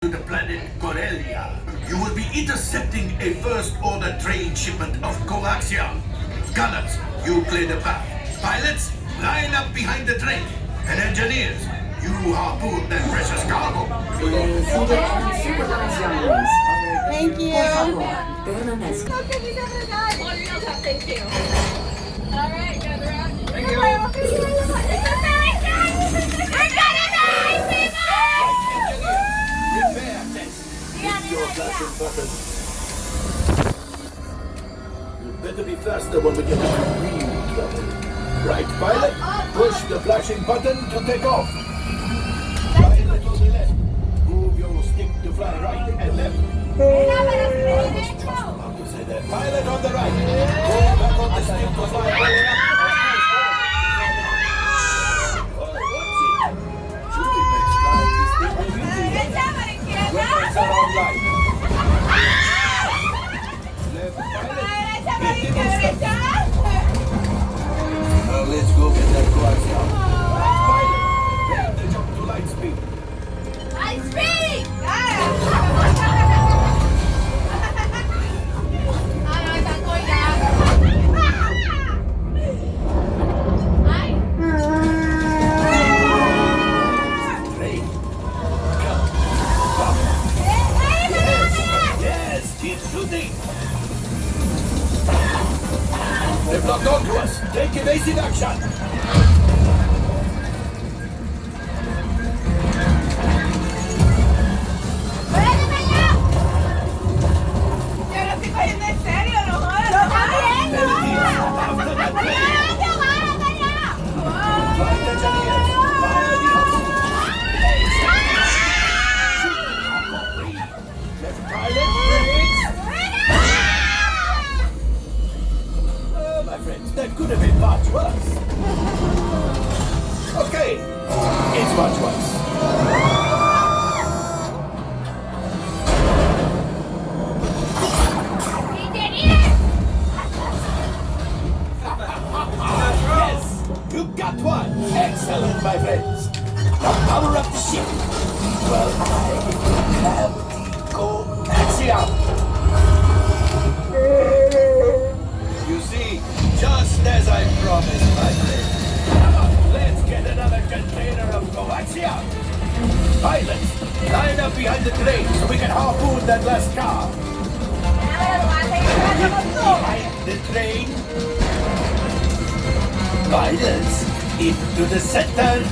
to the planet Corellia. You will be intercepting a first-order train shipment of coaxium. Gunners, you clear the path. Pilots, line up behind the train. And engineers, you harpoon that precious cargo. Thank you. Thank you. All right, gather around. Thank you. Repair test. Hit your flashing button. You better be faster when we get into real trouble. Right, pilot? Push the flashing button to take off. Pilot on the left. Move your stick to fly right and left. How to say that? Pilot on the right. Pull back on the stick to fly way up. Julie makes flying this thing a little easier. Weapons are online. Left pilot. Hit the instructions. Now let's go get that coaxium. Right pilot. Make the jump to light speed. Train. Come. Stop. Yes, keep shooting. They've locked onto us. Take evasive action. After that train. Flight engineers, fire the engine. Left pilot, brakes. My friends, that could have been much worse. Okay, it's much worse. Yes, you got one. Excellent, my friends. Now power up the ship. Well, I have the coaxium. You see, just as I promised, my friend. Come on, let's get another container of coaxium. Pilots, line up behind the train so we can harpoon that last car. Behind the train. Pilots, into the center.